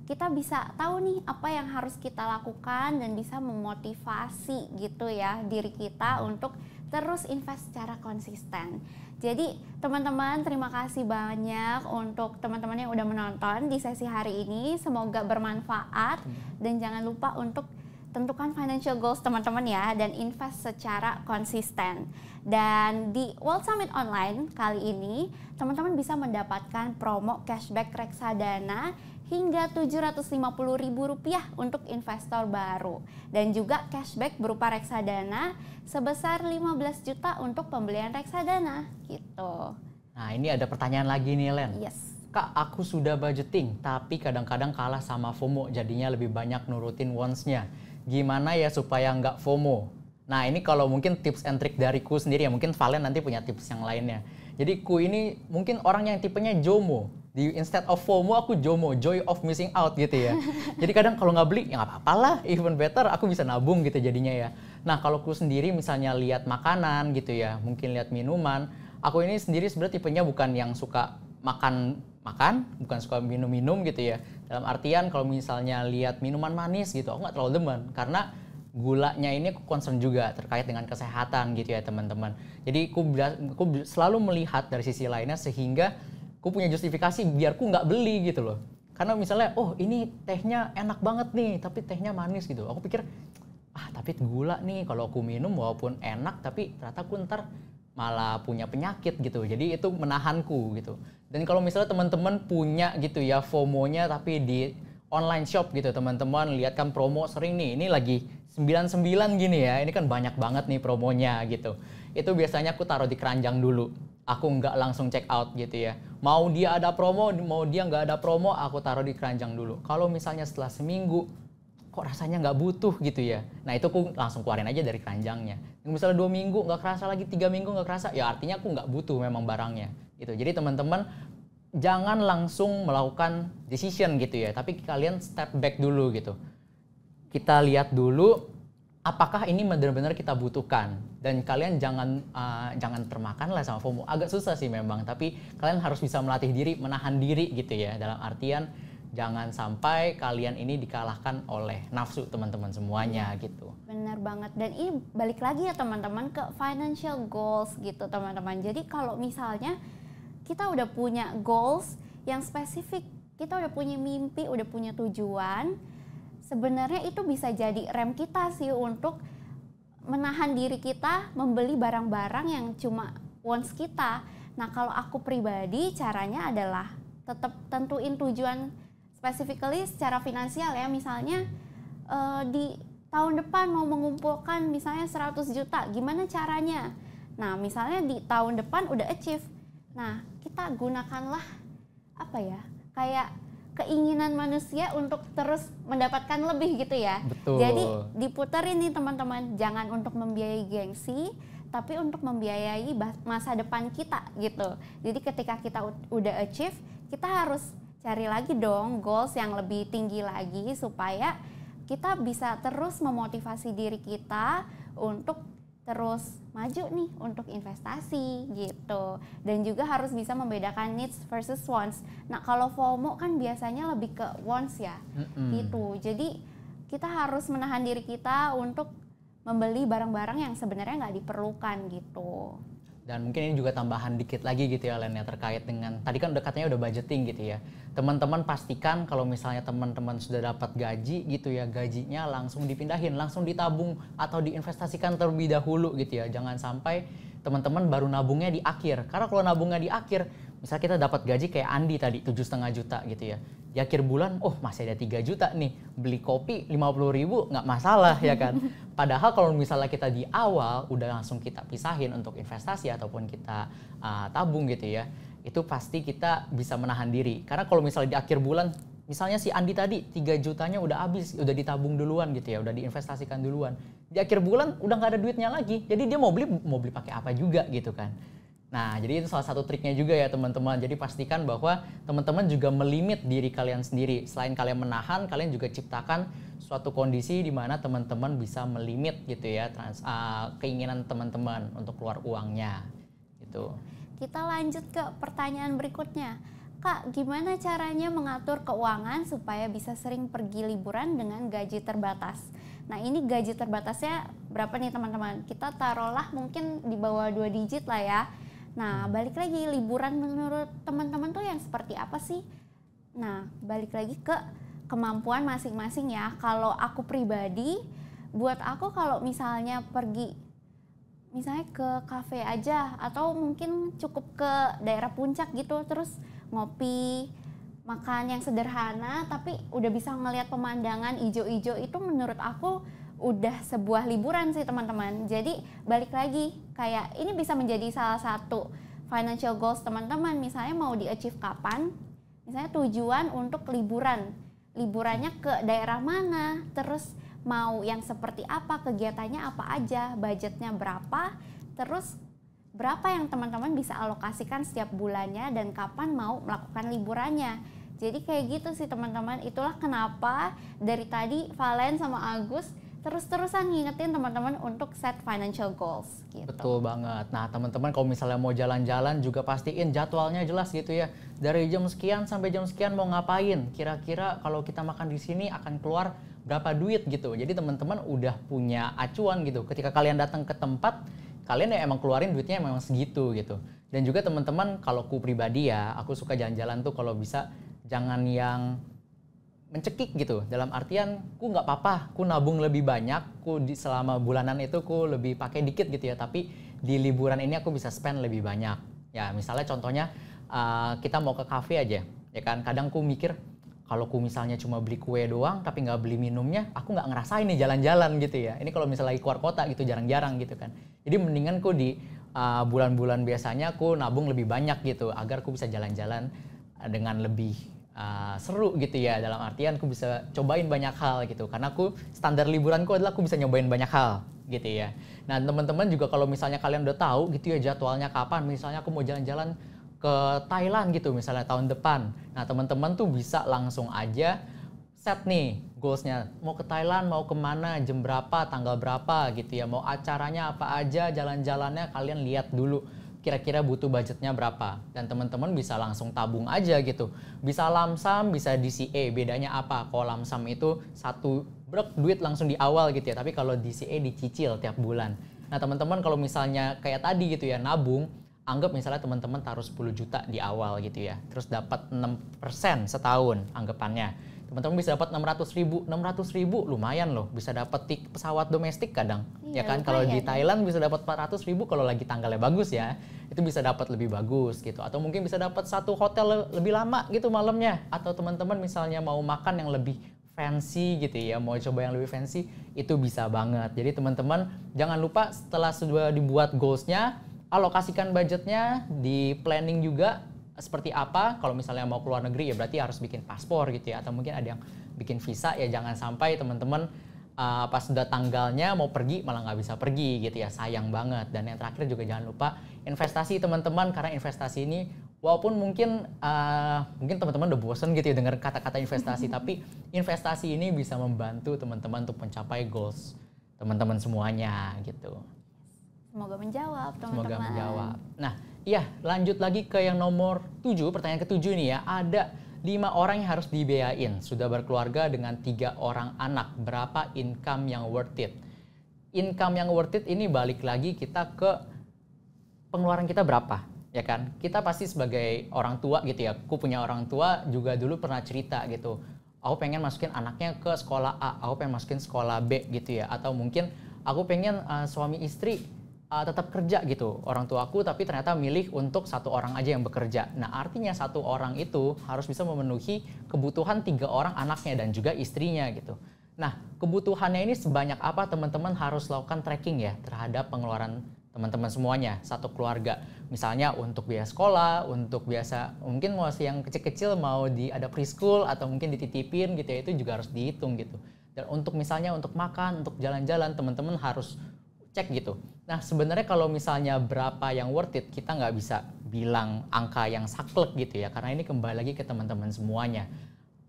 kita bisa tahu nih apa yang harus kita lakukan dan bisa memotivasi gitu ya diri kita untuk terus invest secara konsisten. Jadi teman-teman terima kasih banyak untuk teman-teman yang udah menonton di sesi hari ini. Semoga bermanfaat dan jangan lupa untuk tentukan financial goals teman-teman ya dan invest secara konsisten. Dan di World Summit Online kali ini teman-teman bisa mendapatkan promo cashback reksadana hingga Rp750.000 untuk investor baru dan juga cashback berupa reksadana sebesar 15 juta untuk pembelian reksadana gitu. Nah ini ada pertanyaan lagi nih Len. Yes. Kak aku sudah budgeting tapi kadang-kadang kalah sama FOMO jadinya lebih banyak nurutin wants-nya. Gimana ya supaya nggak FOMO? Nah ini kalau mungkin tips and trick dariku sendiri ya, mungkin Valen nanti punya tips yang lainnya. Jadi ku ini mungkin orang yang tipenya JOMO. Instead of FOMO aku JOMO, joy of missing out gitu ya. Jadi kadang kalau nggak beli ya nggak apa-apa lah, even better aku bisa nabung gitu jadinya ya. Nah kalau aku sendiri misalnya lihat makanan gitu ya, mungkin lihat minuman, aku ini sendiri sebenarnya tipenya bukan yang suka makan, bukan suka minum gitu ya. Dalam artian kalau misalnya lihat minuman manis gitu, aku nggak terlalu demen karena gulanya ini aku concern juga terkait dengan kesehatan gitu ya teman-teman. Jadi aku selalu melihat dari sisi lainnya sehingga aku punya justifikasi biar aku nggak beli gitu loh. Karena misalnya, oh ini tehnya enak banget nih, tapi tehnya manis gitu. Aku pikir, tapi gula nih kalau aku minum walaupun enak, tapi ternyata aku ntar malah punya penyakit gitu. Jadi itu menahanku gitu. Dan kalau misalnya teman-teman punya gitu ya FOMO-nya tapi di online shop gitu teman-teman, lihat kan promo sering nih, ini lagi 99 gini ya, ini kan banyak banget nih promonya gitu. Itu biasanya aku taruh di keranjang dulu. Aku nggak langsung check out gitu ya. Mau dia ada promo, mau dia nggak ada promo, aku taruh di keranjang dulu. Kalau misalnya setelah seminggu, kok rasanya nggak butuh gitu ya. Nah itu aku langsung keluarin aja dari keranjangnya. Misalnya 2 minggu nggak kerasa lagi, 3 minggu nggak kerasa, ya artinya aku nggak butuh memang barangnya. Gitu. Jadi teman-teman jangan langsung melakukan decision gitu ya. Tapi kalian step back dulu gitu. Kita lihat dulu apakah ini benar-benar kita butuhkan, dan kalian jangan termakan lah sama FOMO. Agak susah sih memang, tapi kalian harus bisa melatih diri, menahan diri gitu ya. Dalam artian jangan sampai kalian ini dikalahkan oleh nafsu teman-teman semuanya gitu. Benar banget. Dan ini balik lagi ya teman-teman ke financial goals gitu teman-teman. Jadi kalau misalnya kita udah punya goals yang spesifik, kita udah punya mimpi, udah punya tujuan, sebenarnya itu bisa jadi rem kita sih untuk menahan diri kita membeli barang-barang yang cuma wants kita. Nah kalau aku pribadi caranya adalah tetap tentuin tujuan specifically secara finansial ya, misalnya di tahun depan mau mengumpulkan misalnya 100 juta, gimana caranya? Nah, misalnya di tahun depan udah achieve. Nah, kita gunakanlah apa ya? Kayak keinginan manusia untuk terus mendapatkan lebih gitu ya. Betul. Jadi diputerin nih teman-teman, jangan untuk membiayai gengsi, tapi untuk membiayai masa depan kita gitu. Jadi ketika kita udah achieve, kita harus cari lagi dong goals yang lebih tinggi lagi supaya kita bisa terus memotivasi diri kita untuk terus maju nih untuk investasi gitu. Dan juga harus bisa membedakan needs versus wants. Nah, kalau FOMO kan biasanya lebih ke wants ya. Gitu. Jadi kita harus menahan diri kita untuk membeli barang-barang yang sebenarnya nggak diperlukan gitu. Dan mungkin ini juga tambahan dikit lagi gitu ya Len ya, terkait dengan tadi kan katanya udah budgeting gitu ya. Teman-teman pastikan kalau misalnya teman-teman sudah dapat gaji gitu ya, gajinya langsung dipindahin, langsung ditabung atau diinvestasikan terlebih dahulu gitu ya. Jangan sampai teman-teman baru nabungnya di akhir. Karena kalau nabungnya di akhir, misalnya kita dapat gaji kayak Andi tadi 7,5 juta gitu ya. Di akhir bulan, oh masih ada 3 juta nih, beli kopi 50.000 nggak masalah ya kan. Padahal kalau misalnya kita di awal udah langsung kita pisahin untuk investasi ataupun kita tabung gitu ya, itu pasti kita bisa menahan diri. Karena kalau misalnya di akhir bulan, misalnya si Andi tadi 3 jutanya udah habis, udah ditabung duluan gitu ya, udah diinvestasikan duluan. Di akhir bulan udah nggak ada duitnya lagi, jadi dia mau beli pakai apa juga gitu kan. Nah, jadi itu salah satu triknya juga ya teman-teman. Jadi pastikan bahwa teman-teman juga melimit diri kalian sendiri. Selain kalian menahan, kalian juga ciptakan suatu kondisi di mana teman-teman bisa melimit gitu ya keinginan teman-teman untuk keluar uangnya gitu. Kita lanjut ke pertanyaan berikutnya. Kak, gimana caranya mengatur keuangan supaya bisa sering pergi liburan dengan gaji terbatas? Nah, ini gaji terbatasnya berapa nih teman-teman? Kita taruhlah mungkin di bawah 2 digit lah ya. Nah, balik lagi, liburan menurut teman-teman tuh yang seperti apa sih? Nah, balik lagi ke kemampuan masing-masing ya. Kalau aku pribadi, buat aku kalau misalnya pergi, misalnya ke kafe aja, atau mungkin cukup ke daerah puncak gitu, terus ngopi, makan yang sederhana, tapi udah bisa ngelihat pemandangan ijo-ijo, itu menurut aku udah sebuah liburan sih teman-teman. Jadi balik lagi, kayak ini bisa menjadi salah satu financial goals teman-teman. Misalnya mau di-achieve kapan, misalnya tujuan untuk liburan, liburannya ke daerah mana, terus mau yang seperti apa, kegiatannya apa aja, budgetnya berapa, terus berapa yang teman-teman bisa alokasikan setiap bulannya, dan kapan mau melakukan liburannya. Jadi kayak gitu sih teman-teman. Itulah kenapa dari tadi Valen sama Agus terus-terusan ngingetin teman-teman untuk set financial goals gitu. Betul banget. Nah, teman-teman kalau misalnya mau jalan-jalan juga pastiin jadwalnya jelas gitu ya. Dari jam sekian sampai jam sekian mau ngapain? Kira-kira kalau kita makan di sini akan keluar berapa duit gitu. Jadi teman-teman udah punya acuan gitu. Ketika kalian datang ke tempat, kalian ya emang keluarin duitnya memang segitu gitu. Dan juga teman-teman, kalau ku pribadi ya, aku suka jalan-jalan tuh kalau bisa jangan yang mencekik gitu, dalam artian ku nggak apa-apa, ku nabung lebih banyak, selama bulanan itu ku lebih pakai dikit gitu ya, tapi di liburan ini aku bisa spend lebih banyak. Ya misalnya contohnya kita mau ke kafe aja, ya kan, kadang ku mikir kalau ku misalnya cuma beli kue doang tapi nggak beli minumnya, aku nggak ngerasain nih jalan-jalan gitu ya. Ini kalau misalnya lagi keluar kota gitu jarang-jarang gitu kan. Jadi mendingan ku di bulan-bulan biasanya ku nabung lebih banyak gitu, agar ku bisa jalan-jalan dengan lebih seru gitu ya, dalam artian aku bisa cobain banyak hal gitu, karena aku standar liburanku adalah aku bisa nyobain banyak hal gitu ya. Nah teman-teman juga kalau misalnya kalian udah tahu gitu ya jadwalnya kapan, misalnya aku mau jalan-jalan ke Thailand gitu misalnya tahun depan, nah teman-teman tuh bisa langsung aja set nih goalsnya, mau ke Thailand, mau kemana, jam berapa, tanggal berapa gitu ya, mau acaranya apa aja, jalan-jalannya kalian lihat dulu kira-kira butuh budgetnya berapa, dan teman-teman bisa langsung tabung aja gitu. Bisa lamsam, bisa DCA. Bedanya apa? Kalau lamsam itu satu brek duit langsung di awal gitu ya, tapi kalau DCA dicicil tiap bulan. Nah teman-teman kalau misalnya kayak tadi gitu ya, nabung, anggap misalnya teman-teman taruh 10 juta di awal gitu ya, terus dapat 6% setahun anggapannya. teman-teman bisa dapat 600.000. 600.000 lumayan loh, bisa dapat pesawat domestik kadang. Ya kan, kalau di Thailand bisa dapat 400.000 kalau lagi tanggalnya bagus ya. Itu bisa dapat lebih bagus gitu. Atau mungkin bisa dapat satu hotel lebih lama gitu malamnya. Atau teman-teman misalnya mau makan yang lebih fancy gitu ya, mau coba yang lebih fancy, itu bisa banget. Jadi teman-teman jangan lupa setelah sudah dibuat goals-nya, alokasikan budgetnya, di planning juga seperti apa. Kalau misalnya mau keluar negeri ya berarti harus bikin paspor gitu ya, atau mungkin ada yang bikin visa ya, jangan sampai teman-teman pas sudah tanggalnya mau pergi malah nggak bisa pergi gitu ya, sayang banget. Dan yang terakhir juga jangan lupa investasi teman-teman, karena investasi ini walaupun mungkin teman-teman udah bosen gitu ya dengar kata-kata investasi, tapi investasi ini bisa membantu teman-teman untuk mencapai goals teman-teman semuanya gitu. Semoga menjawab teman-teman. Semoga menjawab. Nah, iya, lanjut lagi ke yang nomor 7, pertanyaan ke-7 nih ya. Ada 5 orang yang harus dibiayain, sudah berkeluarga dengan 3 orang anak. Berapa income yang worth it? Income yang worth it ini balik lagi kita ke pengeluaran kita berapa, ya kan? Kita pasti sebagai orang tua gitu ya. Aku punya orang tua juga dulu pernah cerita gitu. Aku pengen masukin anaknya ke sekolah A, aku pengen masukin sekolah B gitu ya. Atau mungkin aku pengen suami istri tetap kerja gitu, orang tuaku, tapi ternyata milih untuk 1 orang aja yang bekerja. Nah, artinya 1 orang itu harus bisa memenuhi kebutuhan 3 orang anaknya dan juga istrinya gitu. Nah, kebutuhannya ini sebanyak apa teman-teman harus lakukan tracking ya terhadap pengeluaran teman-teman semuanya, satu keluarga. Misalnya untuk biaya sekolah, untuk biasa mungkin mau yang kecil-kecil mau ada preschool atau mungkin dititipin gitu ya, itu juga harus dihitung gitu. Dan untuk misalnya untuk makan, untuk jalan-jalan, teman-teman harus cek gitu. Nah, sebenarnya kalau misalnya berapa yang worth it, kita nggak bisa bilang angka yang saklek gitu ya, karena ini kembali lagi ke teman-teman semuanya.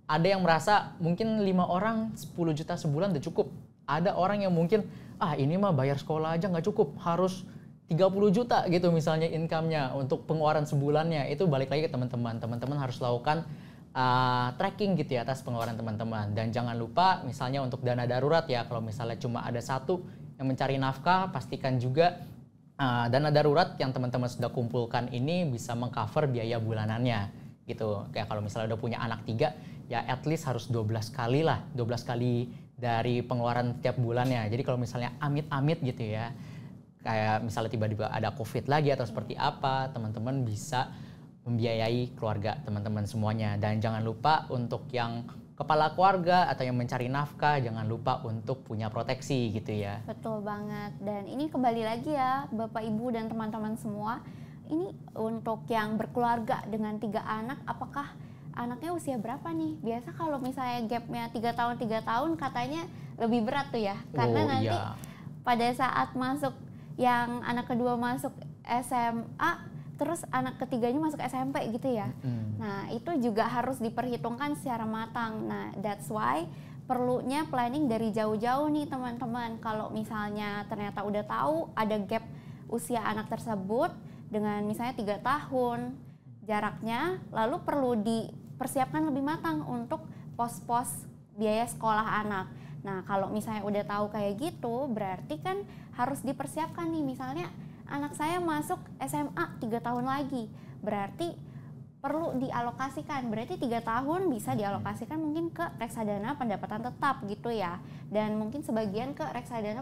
Ada yang merasa mungkin 5 orang 10 juta sebulan udah cukup. Ada orang yang mungkin, ini mah bayar sekolah aja nggak cukup, harus 30 juta gitu misalnya income-nya untuk pengeluaran sebulannya. Itu balik lagi ke teman-teman. Teman-teman harus lakukan tracking gitu ya atas pengeluaran teman-teman. Dan jangan lupa misalnya untuk dana darurat ya, kalau misalnya cuma ada satu yang mencari nafkah, pastikan juga dana darurat yang teman-teman sudah kumpulkan ini bisa mengcover biaya bulanannya gitu. Kayak kalau misalnya udah punya anak 3, ya at least harus 12 kali lah, 12 kali dari pengeluaran tiap bulannya. Jadi kalau misalnya amit-amit gitu ya, kayak misalnya tiba-tiba ada COVID lagi atau seperti apa, teman-teman bisa membiayai keluarga teman-teman semuanya. Dan jangan lupa untuk yang kepala keluarga atau yang mencari nafkah, jangan lupa untuk punya proteksi gitu ya. Betul banget. Dan ini kembali lagi ya Bapak Ibu dan teman-teman semua, ini untuk yang berkeluarga dengan 3 anak, apakah anaknya usia berapa nih? Biasa kalau misalnya gapnya 3 tahun katanya lebih berat tuh ya, karena nanti pada saat masuk yang anak kedua masuk SMA, terus anak ketiganya masuk SMP gitu ya. Nah, itu juga harus diperhitungkan secara matang. Nah, that's why perlunya planning dari jauh-jauh nih teman-teman. Kalau misalnya ternyata udah tahu ada gap usia anak tersebut dengan misalnya 3 tahun jaraknya, lalu perlu dipersiapkan lebih matang untuk pos-pos biaya sekolah anak. Nah, kalau misalnya udah tahu kayak gitu, berarti kan harus dipersiapkan nih, misalnya anak saya masuk SMA 3 tahun lagi, berarti perlu dialokasikan, berarti 3 tahun bisa dialokasikan mungkin ke reksadana pendapatan tetap gitu ya, dan mungkin sebagian ke reksadana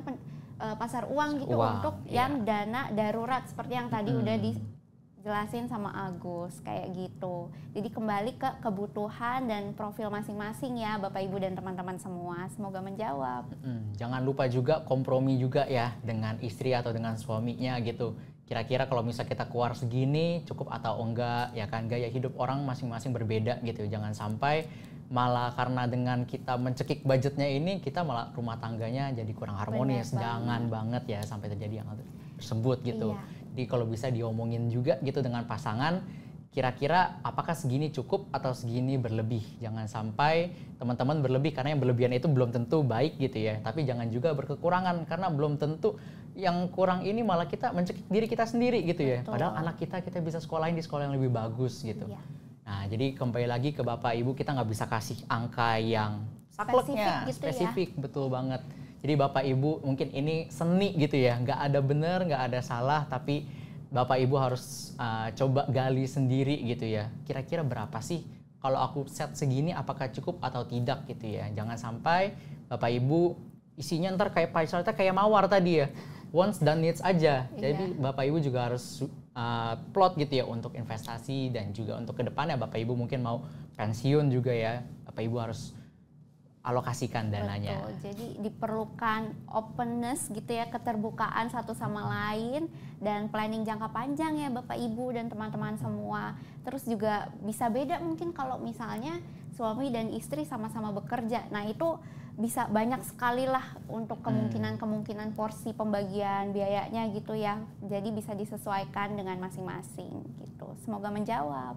pasar uang gitu untuk yang dana darurat seperti yang tadi udah dijelasin sama Agus kayak gitu. Jadi kembali ke kebutuhan dan profil masing-masing ya Bapak Ibu dan teman-teman semua. Semoga menjawab. Jangan lupa juga kompromi juga ya dengan istri atau dengan suaminya gitu. Kira-kira kalau misalnya kita keluar segini cukup atau enggak, ya kan, gaya hidup orang masing-masing berbeda gitu. Jangan sampai malah karena dengan kita mencekik budgetnya ini kita malah rumah tangganya jadi kurang harmonis. Jangan banget ya sampai terjadi yang tersebut gitu. Iya. Jadi kalau bisa diomongin juga gitu dengan pasangan, kira-kira apakah segini cukup atau segini berlebih. Jangan sampai teman-teman berlebih, karena yang berlebihan itu belum tentu baik gitu ya. Tapi jangan juga berkekurangan, karena belum tentu yang kurang ini malah kita mencekik diri kita sendiri gitu ya. Betul. Padahal anak kita bisa sekolahin di sekolah yang lebih bagus gitu. Iya. Nah, jadi kembali lagi ke Bapak Ibu, kita nggak bisa kasih angka yang sakleknya, spesifik, betul banget. Jadi Bapak Ibu mungkin ini seni gitu ya, nggak ada benar, nggak ada salah, tapi Bapak Ibu harus coba gali sendiri gitu ya. Kira-kira berapa sih kalau aku set segini apakah cukup atau tidak gitu ya. Jangan sampai Bapak Ibu isinya ntar kayak pie chartnya kayak mawar tadi ya. Wants dan needs aja. Jadi Bapak Ibu juga harus plot gitu ya untuk investasi dan juga untuk kedepannya Bapak Ibu mungkin mau pensiun juga ya. Bapak Ibu harus alokasikan dananya. Betul. Jadi diperlukan openness gitu ya, keterbukaan satu sama lain dan planning jangka panjang ya Bapak Ibu dan teman-teman semua. Terus juga bisa beda mungkin kalau misalnya suami dan istri sama-sama bekerja. Nah, itu bisa banyak sekali lah untuk kemungkinan porsi pembagian biayanya gitu ya. Jadi bisa disesuaikan dengan masing-masing gitu. Semoga menjawab.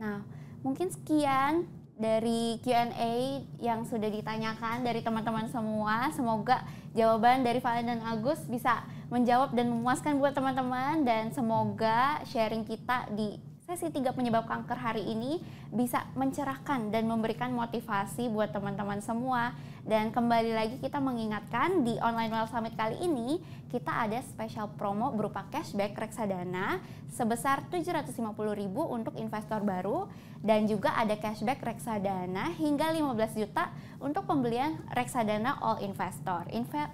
Nah, mungkin sekian dari Q&A yang sudah ditanyakan dari teman-teman semua. Semoga jawaban dari Valen dan Agus bisa menjawab dan memuaskan buat teman-teman, dan semoga sharing kita di sesi 3 penyebab kanker hari ini bisa mencerahkan dan memberikan motivasi buat teman-teman semua. Dan kembali lagi kita mengingatkan di Online Wealth Summit kali ini kita ada special promo berupa cashback reksadana sebesar Rp750.000 untuk investor baru, dan juga ada cashback reksadana hingga 15 juta untuk pembelian reksadana all investor.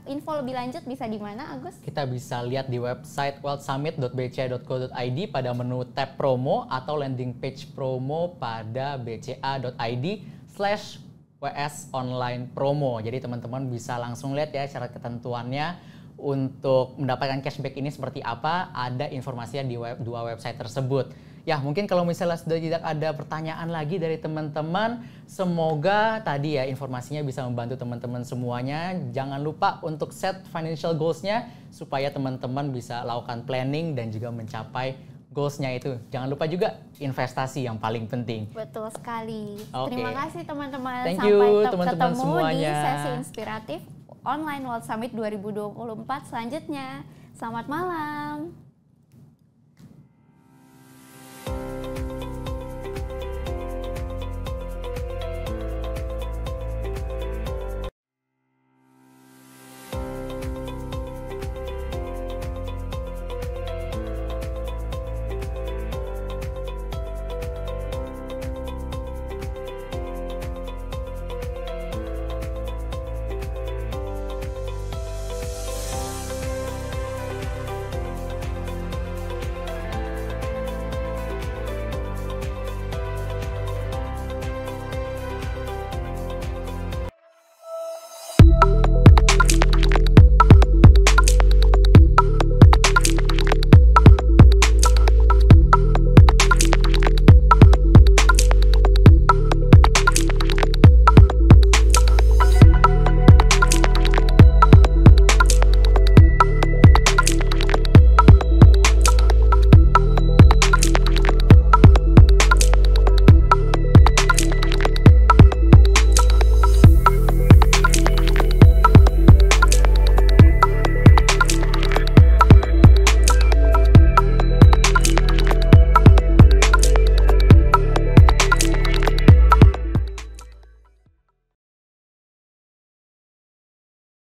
Info lebih lanjut bisa di mana, Agus? Kita bisa lihat di website wealthsummit.bca.co.id pada menu tab promo atau landing page promo pada bca.id/WS online promo. Jadi teman-teman bisa langsung lihat ya syarat ketentuannya untuk mendapatkan cashback ini seperti apa. Ada informasinya di dua website tersebut. Ya, mungkin kalau misalnya sudah tidak ada pertanyaan lagi dari teman-teman, semoga tadi ya informasinya bisa membantu teman-teman semuanya. Jangan lupa untuk set financial goals-nya supaya teman-teman bisa lakukan planning dan juga mencapai goals-nya itu. Jangan lupa juga investasi yang paling penting. Betul sekali. Okay. Terima kasih teman-teman. Thank you, Sampai teman-teman ketemu semuanya. di sesi inspiratif Online Wealth Summit 2024 selanjutnya. Selamat malam.